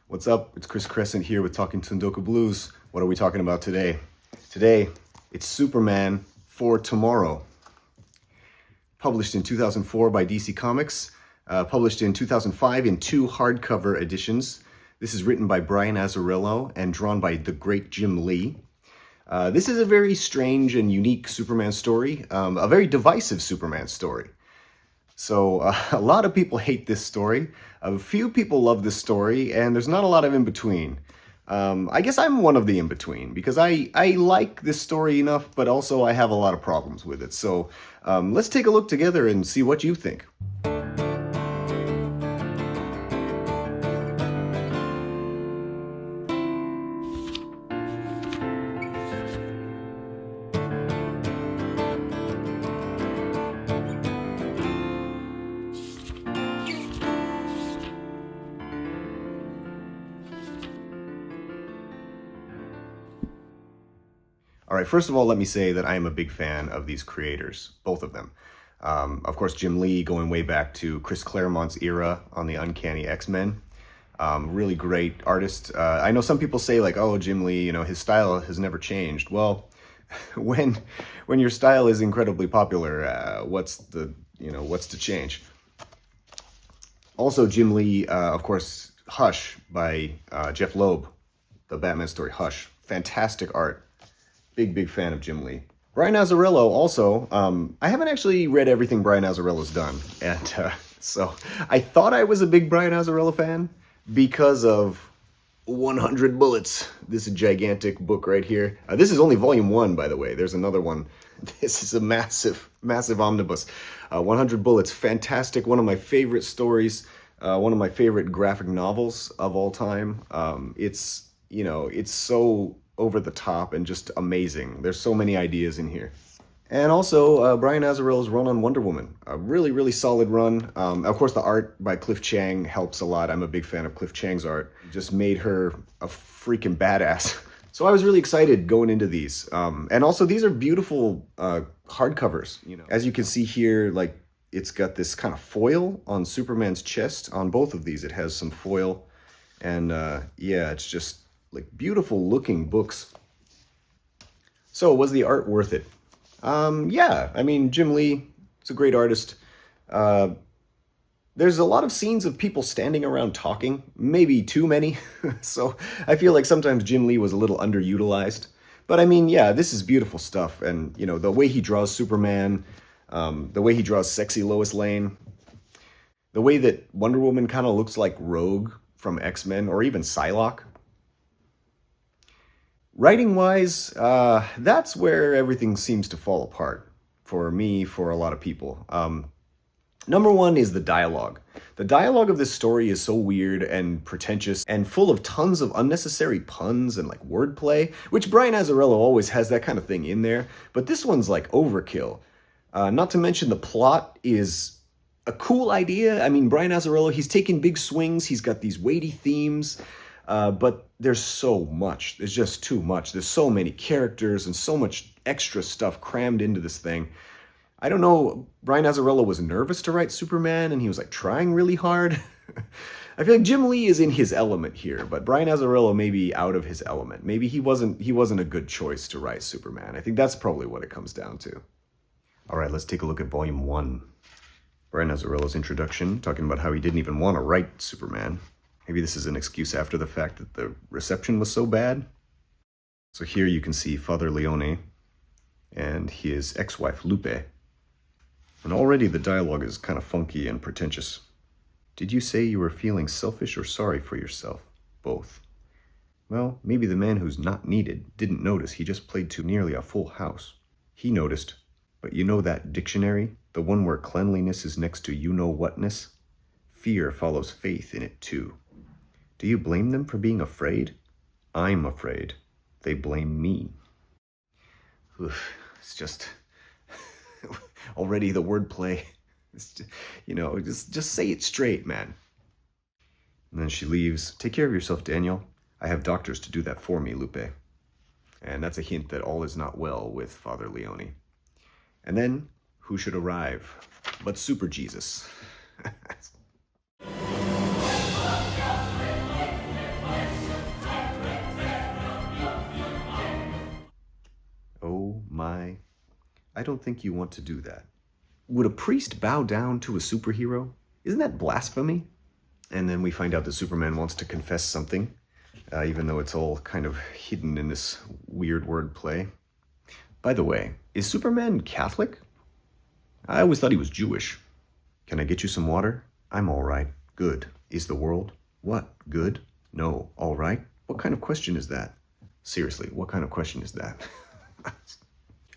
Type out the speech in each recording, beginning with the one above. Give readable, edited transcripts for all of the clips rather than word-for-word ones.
What's up? It's Chris Crescent here with Talking Tsundoku Blues. What are we talking about today? Today, it's Superman for Tomorrow. Published in 2004 by DC Comics. Published in 2005 in 2 hardcover editions. This is written by Brian Azzarello and drawn by the great Jim Lee. This is a very strange and unique Superman story. A very divisive Superman story. So a lot of people hate this story. A few people love this story, and there's not a lot of in-between. I guess I'm one of the in-between, because I like this story enough, but also I have a lot of problems with it. So let's take a look together and see what you think. All right, first of all, let me say that I am a big fan of these creators, both of them. Of course, Jim Lee, going way back to Chris Claremont's era on the Uncanny X-Men. Really great artist. I know some people say like, oh, Jim Lee, his style has never changed. Well, when your style is incredibly popular, what's to change? Also, Jim Lee, of course, Hush by Jeff Loeb, the Batman story Hush. Fantastic art. Big fan of Jim Lee. Brian Azzarello also, I haven't actually read everything Brian Azzarello's done. And so I thought I was a big Brian Azzarello fan because of 100 Bullets. This is a gigantic book right here. This is only volume 1, by the way. There's another one. This is a massive omnibus. 100 Bullets, fantastic. One of my favorite stories. One of my favorite graphic novels of all time. It's so over the top and just amazing. There's so many ideas in here. And also Brian Azzarello's run on Wonder Woman. A really solid run. Of course, the art by Cliff Chiang helps a lot. I'm a big fan of Cliff Chiang's art. Just made her a freaking badass. So I was really excited going into these. And also these are beautiful hardcovers. As you can see here, like it's got this kind of foil on Superman's chest. On both of these, it has some foil. And yeah, it's just like beautiful looking books. So was the art worth it? Yeah, I mean, Jim Lee, it's a great artist. There's a lot of scenes of people standing around talking, maybe too many. So I feel like sometimes Jim Lee was a little underutilized. But I mean, yeah, this is beautiful stuff. And, the way he draws Superman, the way he draws sexy Lois Lane, the way that Wonder Woman kind of looks like Rogue from X-Men or even Psylocke. Writing-wise, that's where everything seems to fall apart for me, for a lot of people. Number one is the dialogue. The dialogue of this story is so weird and pretentious and full of tons of unnecessary puns and like wordplay, which Brian Azzarello always has that kind of thing in there, but this one's like overkill. Not to mention the plot is a cool idea. I mean, Brian Azzarello, he's taking big swings, he's got these weighty themes, but there's so much. There's just too much. There's so many characters and so much extra stuff crammed into this thing. I don't know, Brian Azzarello was nervous to write Superman and he was like trying really hard. I feel like Jim Lee is in his element here, but Brian Azzarello may be out of his element. Maybe he wasn't a good choice to write Superman. I think that's probably what it comes down to. All right, let's take a look at volume 1. Brian Azzarello's introduction, talking about how he didn't even want to write Superman. Maybe this is an excuse after the fact that the reception was so bad. So here you can see Father Leone and his ex-wife Lupe. And already the dialogue is kind of funky and pretentious. Did you say you were feeling selfish or sorry for yourself? Both. Well, maybe the man who's not needed didn't notice he just played too nearly a full house. He noticed, but you know that dictionary? The one where cleanliness is next to you-know-whatness? Fear follows faith in it too. Do you blame them for being afraid? I'm afraid. They blame me. Oof, it's just already the wordplay. Just say it straight, man. And then she leaves. Take care of yourself, Daniel. I have doctors to do that for me, Lupe. And that's a hint that all is not well with Father Leone. And then, who should arrive but Superjesus? I don't think you want to do that. Would a priest bow down to a superhero? Isn't that blasphemy? And then we find out that Superman wants to confess something, even though it's all kind of hidden in this weird wordplay. By the way, is Superman Catholic? I always thought he was Jewish. Can I get you some water? I'm all right. Good. Is the world? What? Good? No. All right? What kind of question is that? Seriously, what kind of question is that?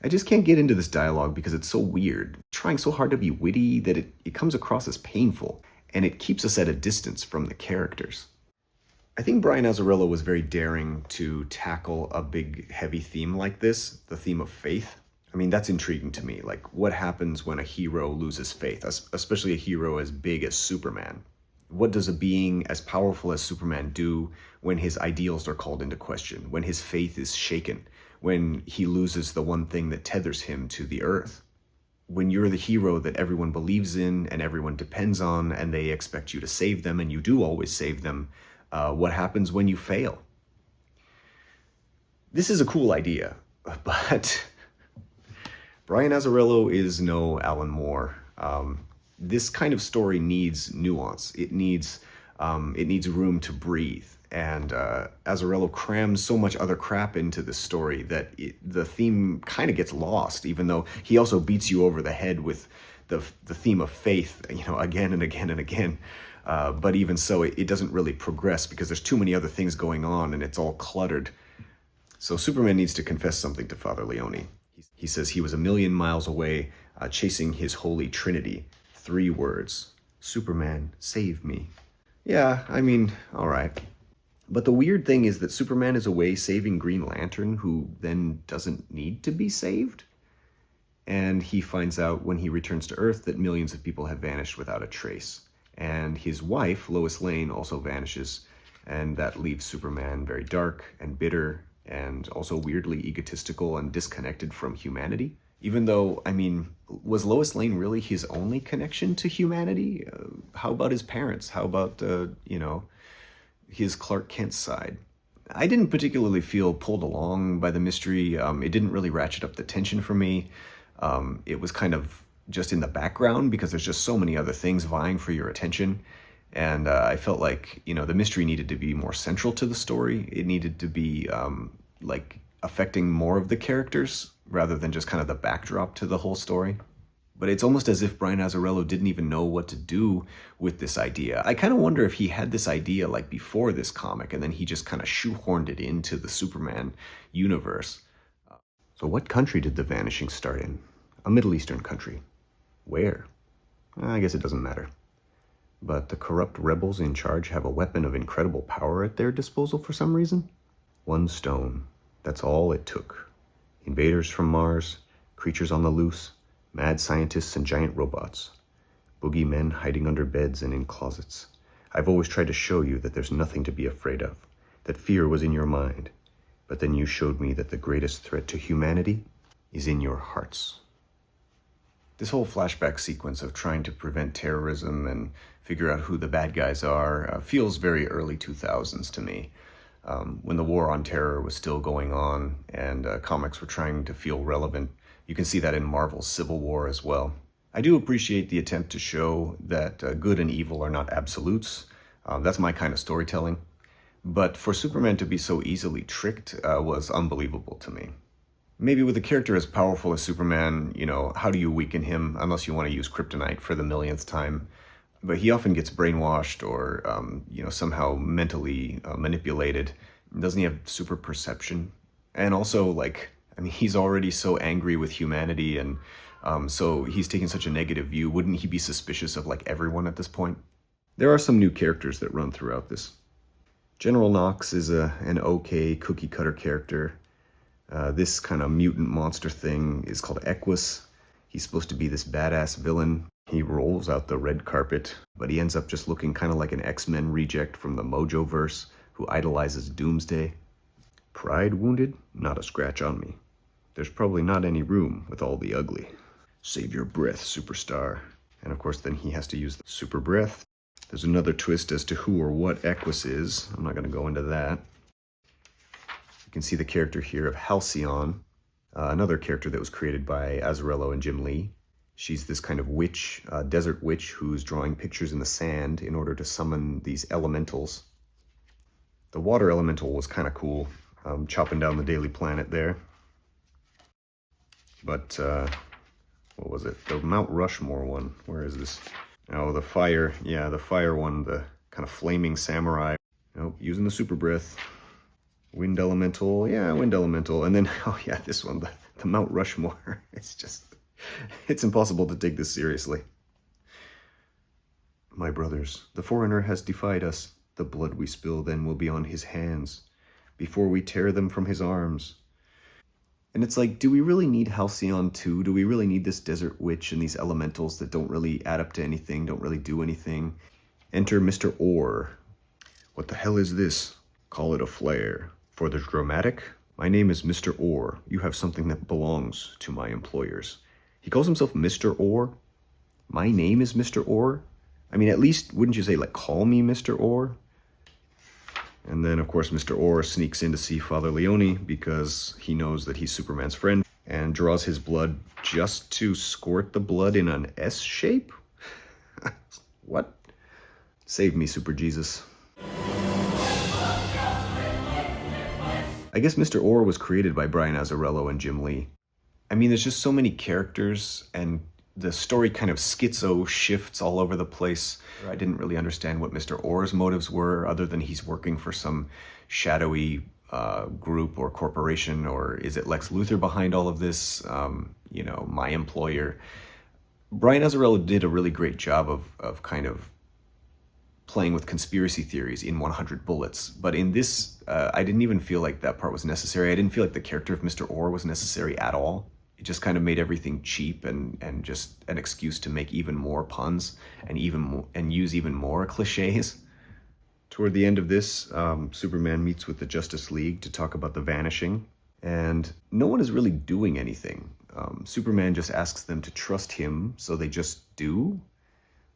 I just can't get into this dialogue because it's so weird. Trying so hard to be witty that it comes across as painful, and it keeps us at a distance from the characters. I think Brian Azzarello was very daring to tackle a big, heavy theme like this, the theme of faith. I mean, that's intriguing to me. Like, what happens when a hero loses faith, especially a hero as big as Superman? What does a being as powerful as Superman do when his ideals are called into question, when his faith is shaken, when he loses the one thing that tethers him to the earth? When you're the hero that everyone believes in and everyone depends on and they expect you to save them, and you do always save them, what happens when you fail? This is a cool idea, but Brian Azzarello is no Alan Moore. This kind of story needs nuance. It needs room to breathe. And Azzarello crams so much other crap into this story that the theme kind of gets lost, even though he also beats you over the head with the theme of faith, again and again and again. But even so, it doesn't really progress because there's too many other things going on and it's all cluttered. So Superman needs to confess something to Father Leone. He says he was a million miles away, chasing his holy trinity. 3 words. Superman, save me. Yeah, I mean, all right. But the weird thing is that Superman is away saving Green Lantern, who then doesn't need to be saved. And he finds out when he returns to Earth that millions of people have vanished without a trace. And his wife, Lois Lane, also vanishes. And that leaves Superman very dark and bitter and also weirdly egotistical and disconnected from humanity. Even though, I mean, was Lois Lane really his only connection to humanity? How about his parents? How about, his Clark Kent side? I didn't particularly feel pulled along by the mystery. It didn't really ratchet up the tension for me. It was kind of just in the background because there's just so many other things vying for your attention. And I felt like, the mystery needed to be more central to the story. It needed to be affecting more of the characters rather than just kind of the backdrop to the whole story. But it's almost as if Brian Azzarello didn't even know what to do with this idea. I kind of wonder if he had this idea before this comic and then he just kind of shoehorned it into the Superman universe. So what country did the vanishing start in? A Middle Eastern country. Where? I guess it doesn't matter. But the corrupt rebels in charge have a weapon of incredible power at their disposal for some reason. 1 stone. That's all it took. Invaders from Mars, creatures on the loose, mad scientists and giant robots, boogeymen hiding under beds and in closets. I've always tried to show you that there's nothing to be afraid of, that fear was in your mind, but then you showed me that the greatest threat to humanity is in your hearts. This whole flashback sequence of trying to prevent terrorism and figure out who the bad guys are feels very early 2000s to me. When the war on terror was still going on and comics were trying to feel relevant. You can see that in Marvel's Civil War as well. I do appreciate the attempt to show that good and evil are not absolutes. That's my kind of storytelling. But for Superman to be so easily tricked was unbelievable to me. Maybe with a character as powerful as Superman, how do you weaken him unless you want to use kryptonite for the millionth time? But he often gets brainwashed or, somehow mentally manipulated. Doesn't he have super perception? And also, he's already so angry with humanity, and so he's taking such a negative view. Wouldn't he be suspicious of, everyone at this point? There are some new characters that run throughout this. General Nox is an okay cookie-cutter character. This kind of mutant monster thing is called Equus. He's supposed to be this badass villain. He rolls out the red carpet, but he ends up just looking kind of like an X-Men reject from the Mojo-verse who idolizes Doomsday. Pride wounded? Not a scratch on me. There's probably not any room with all the ugly. Save your breath, superstar. And of course then he has to use the super breath. There's another twist as to who or what Equus is. I'm not going to go into that. You can see the character here of Halcyon. Another character that was created by Azzarello and Jim Lee. She's this kind of witch, desert witch, who's drawing pictures in the sand in order to summon these elementals. The water elemental was kind of cool, chopping down the Daily Planet there. But, what was it? The Mount Rushmore one. Where is this? Oh, the fire. Yeah, the fire one, the kind of flaming samurai. Nope, using the super breath. Wind elemental. Yeah, wind elemental. And then, oh yeah, this one, the Mount Rushmore. It's just, it's impossible to take this seriously. My brothers, the foreigner has defied us. The blood we spill then will be on his hands, before we tear them from his arms. And it's like, do we really need Halcyon 2? Do we really need this desert witch and these elementals that don't really add up to anything, don't really do anything? Enter Mr. Orr. What the hell is this? Call it a flare. For the dramatic, my name is Mr. Orr. You have something that belongs to my employers. He calls himself Mr. Orr? My name is Mr. Orr? I mean, at least, wouldn't you say, like, call me Mr. Orr? And then, of course, Mr. Orr sneaks in to see Father Leone because he knows that he's Superman's friend and draws his blood just to squirt the blood in an S shape? What? Save me, Superjesus. I guess Mr. Orr was created by Brian Azzarello and Jim Lee. I mean, there's just so many characters, and the story kind of schizo shifts all over the place. I didn't really understand what Mr. Orr's motives were, other than he's working for some shadowy group or corporation, or is it Lex Luthor behind all of this? You know, my employer. Brian Azzarello did a really great job of kind of playing with conspiracy theories in 100 Bullets. But in this, I didn't even feel like that part was necessary. I didn't feel like the character of Mr. Orr was necessary at all. It just kind of made everything cheap and just an excuse to make even more puns and use even more cliches. Toward the end of this, Superman meets with the Justice League to talk about the vanishing, and no one is really doing anything. Superman just asks them to trust him, so they just do.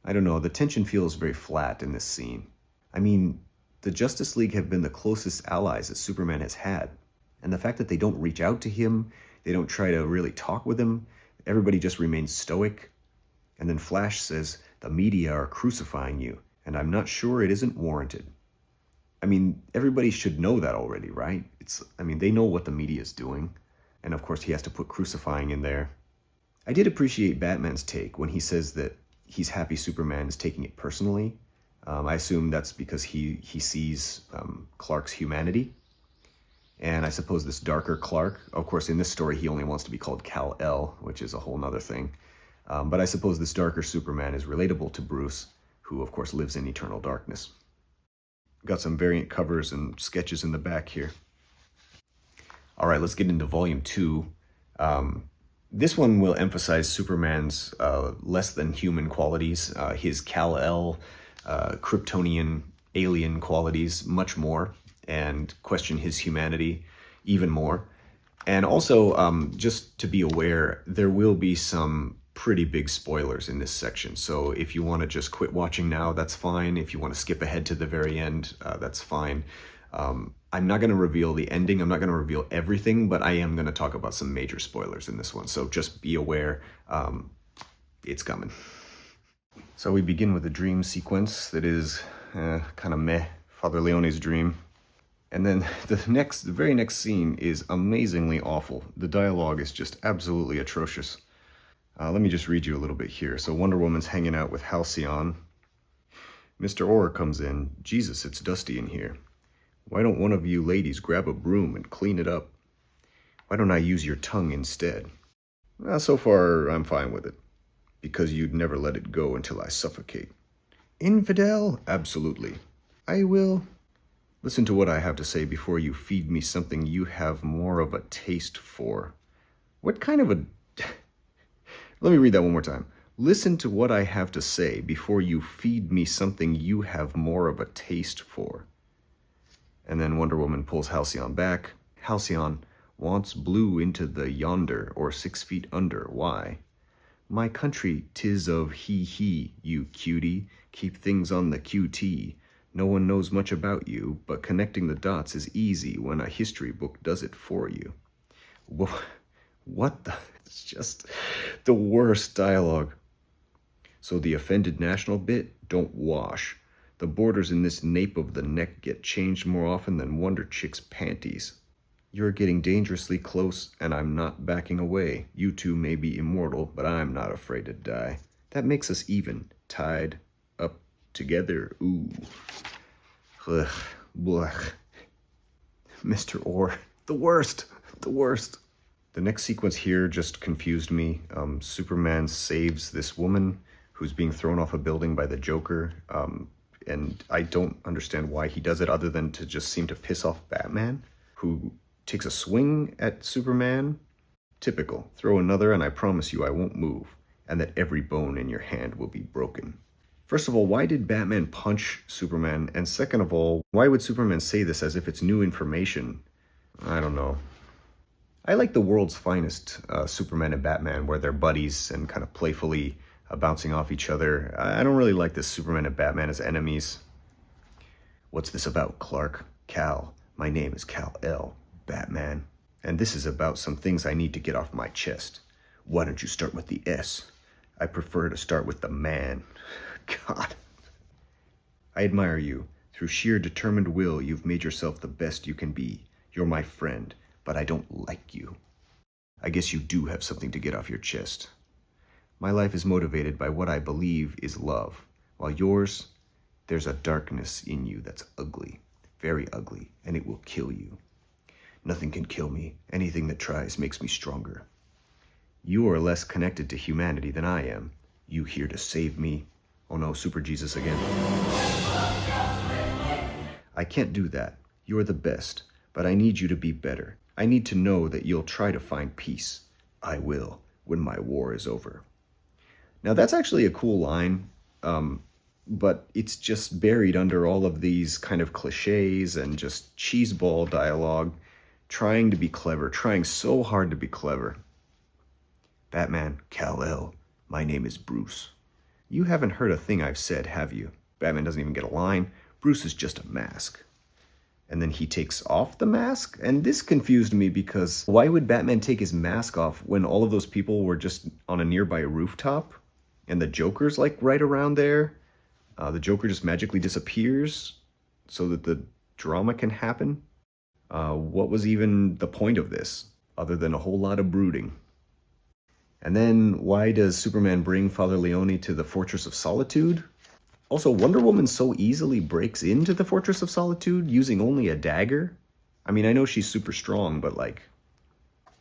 I don't know, the tension feels very flat in this scene. I mean, the Justice League have been the closest allies that Superman has had, and the fact that they don't reach out to him, they don't try to really talk with him, everybody just remains stoic. And then Flash says, the media are crucifying you, and I'm not sure it isn't warranted. I mean, everybody should know that already, right? They know what the media is doing. And of course he has to put crucifying in there. I did appreciate Batman's take when he says that he's happy Superman is taking it personally. I assume that's because he sees Clark's humanity. And I suppose this darker Clark, of course in this story he only wants to be called Kal-El, which is a whole nother thing. But I suppose this darker Superman is relatable to Bruce, who of course lives in eternal darkness. Got some variant covers and sketches in the back here. All right, let's get into volume 2. This one will emphasize Superman's less than human qualities, his Kal-El, Kryptonian alien qualities much more, and question his humanity even more. And also, just to be aware, there will be some pretty big spoilers in this section. So if you want to just quit watching now, that's fine. If you want to skip ahead to the very end, that's fine. I'm not going to reveal the ending. I'm not going to reveal everything, but I am going to talk about some major spoilers in this one. So just be aware, it's coming. So we begin with a dream sequence that is kind of meh, Father Leone's dream. And then the very next scene is amazingly awful. The dialogue is just absolutely atrocious. Let me just read you a little bit here. So Wonder Woman's hanging out with Halcyon. Mr. Orr comes in. Jesus, it's dusty in here. Why don't one of you ladies grab a broom and clean it up? Why don't I use your tongue instead? So far, I'm fine with it. Because you'd never let it go until I suffocate. Infidel? Absolutely. I will. Listen to what I have to say before you feed me something you have more of a taste for. What kind of a... Let me read that one more time. Listen to what I have to say before you feed me something you have more of a taste for. And then Wonder Woman pulls Halcyon back. Halcyon wants blue into the yonder or 6 feet under. Why? My country, 'tis of he, you cutie. Keep things on the QT. No one knows much about you, but connecting the dots is easy when a history book does it for you. What the? It's just the worst dialogue. So the offended national bit don't wash. The borders in this nape of the neck get changed more often than Wonder Chick's panties. You're getting dangerously close, and I'm not backing away. You two may be immortal, but I'm not afraid to die. That makes us even, tied up together. Ooh. Ugh. Blech. Mr. Orr, the worst, the worst. The next sequence here just confused me. Superman saves this woman who's being thrown off a building by the Joker, and I don't understand why he does it other than to just seem to piss off Batman, who takes a swing at Superman. Typical. Throw another and I promise you I won't move, and that every bone in your hand will be broken. First of all, why did Batman punch Superman? And second of all, why would Superman say this as if it's new information? I don't know. I like the world's finest Superman and Batman, where they're buddies and kind of playfully bouncing off each other. I don't really like this Superman and Batman as enemies. What's this about, Clark? Cal. My name is Kal-El, Batman. And this is about some things I need to get off my chest. Why don't you start with the S? I prefer to start with the man. God. I admire you. Through sheer determined will, you've made yourself the best you can be. You're my friend, but I don't like you. I guess you do have something to get off your chest. My life is motivated by what I believe is love, while yours, there's a darkness in you that's ugly, very ugly, and it will kill you. Nothing can kill me. Anything that tries makes me stronger. You are less connected to humanity than I am. You here to save me? Oh no, Superjesus again. I can't do that. You're the best, but I need you to be better. I need to know that you'll try to find peace. I will, when my war is over. Now that's actually a cool line, but it's just buried under all of these kind of cliches and just cheeseball dialogue, trying to be clever, trying so hard to be clever. Batman, Kal-El, my name is Bruce. You haven't heard a thing I've said, have you? Batman doesn't even get a line. Bruce is just a mask. And then he takes off the mask? And this confused me because why would Batman take his mask off when all of those people were just on a nearby rooftop? And the Joker's like right around there? The Joker just magically disappears so that the drama can happen? What was even the point of this, other than a whole lot of brooding? And then, why does Superman bring Father Leone to the Fortress of Solitude? Also, Wonder Woman so easily breaks into the Fortress of Solitude using only a dagger? I mean, I know she's super strong, but like,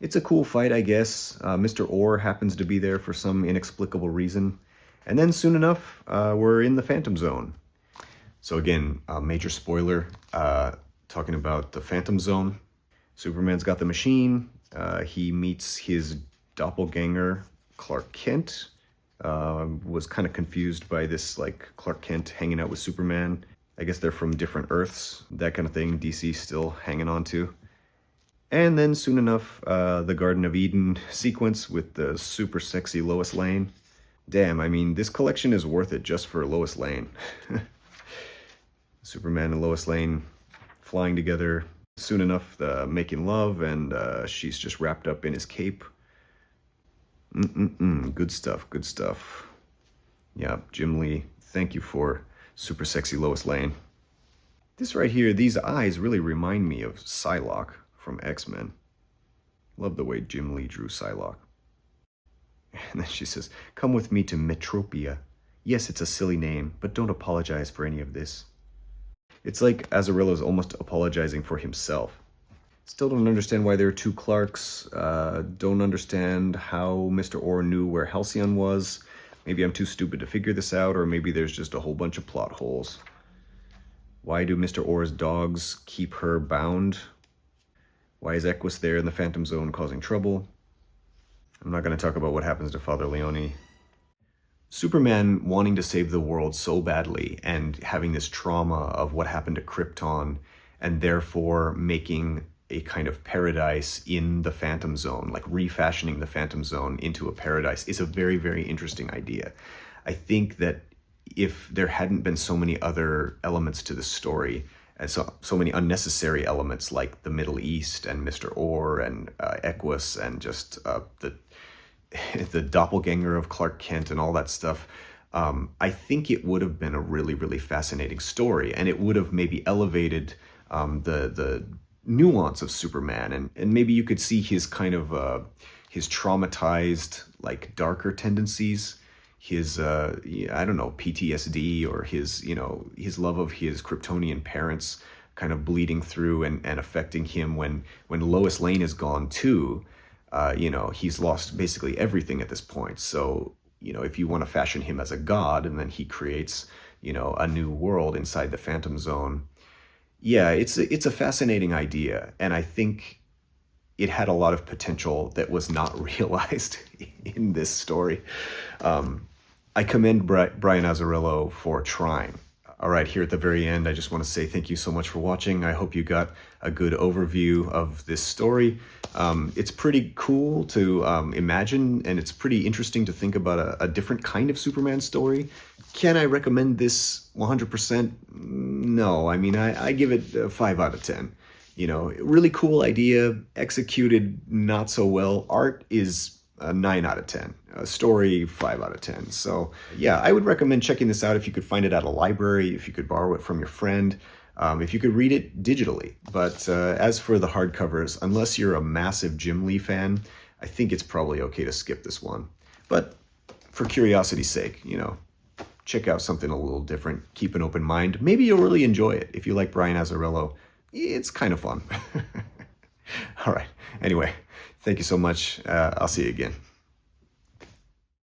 it's a cool fight, I guess. Mr. Orr happens to be there for some inexplicable reason. And then soon enough, we're in the Phantom Zone. So again, major spoiler, talking about the Phantom Zone. Superman's got the machine. He meets his doppelganger, Clark Kent. Was kind of confused by this, like, Clark Kent hanging out with Superman. I guess they're from different Earths, that kind of thing. DC still hanging on to. And then soon enough, the Garden of Eden sequence with the super sexy Lois Lane. Damn, I mean, this collection is worth it just for Lois Lane. Superman and Lois Lane flying together. Soon enough, making love, and she's just wrapped up in his cape. Good stuff, good stuff. Yeah, Jim Lee, thank you for super sexy Lois Lane. This right here, these eyes really remind me of Psylocke from X-Men. Love the way Jim Lee drew Psylocke. And then she says, come with me to Metropia. Yes, it's a silly name, but don't apologize for any of this. It's like Azzarello's almost apologizing for himself. Still don't understand why there are two Clarks. Don't understand how Mr. Orr knew where Halcyon was. Maybe I'm too stupid to figure this out, or maybe there's just a whole bunch of plot holes. Why do Mr. Orr's dogs keep her bound? Why is Equus there in the Phantom Zone causing trouble? I'm not going to talk about what happens to Father Leone. Superman wanting to save the world so badly and having this trauma of what happened to Krypton, and therefore making a kind of paradise in the Phantom Zone, like refashioning the Phantom Zone into a paradise, is a very, very interesting idea. I think that if there hadn't been so many other elements to the story, and so many unnecessary elements like the Middle East and Mr. Orr and Equus and just the the doppelganger of Clark Kent and all that stuff. I think it would have been a really, really fascinating story, and it would have maybe elevated the nuance of Superman, and maybe you could see his kind of his traumatized, like darker tendencies, his I don't know, PTSD, or his, you know, his love of his Kryptonian parents kind of bleeding through and affecting him when Lois Lane is gone too. You know, he's lost basically everything at this point. So, you know, if you want to fashion him as a god and then he creates, you know, a new world inside the Phantom Zone, yeah, it's a fascinating idea, and I think it had a lot of potential that was not realized in this story. I commend Brian Azzarello for trying. All right, here at the very end, I just want to say thank you so much for watching. I hope you got a good overview of this story. It's pretty cool to imagine, and it's pretty interesting to think about a different kind of Superman story. Can I recommend this 100%? No, I mean, I give it a 5 out of 10. You know, really cool idea, executed not so well. Art is a 9 out of 10. Story, 5 out of 10. So yeah, I would recommend checking this out if you could find it at a library, if you could borrow it from your friend, if you could read it digitally. But as for the hardcovers, unless you're a massive Jim Lee fan, I think it's probably okay to skip this one. But for curiosity's sake, you know, check out something a little different. Keep an open mind. Maybe you'll really enjoy it. If you like Brian Azzarello, it's kind of fun. All right. Anyway, thank you so much. I'll see you again.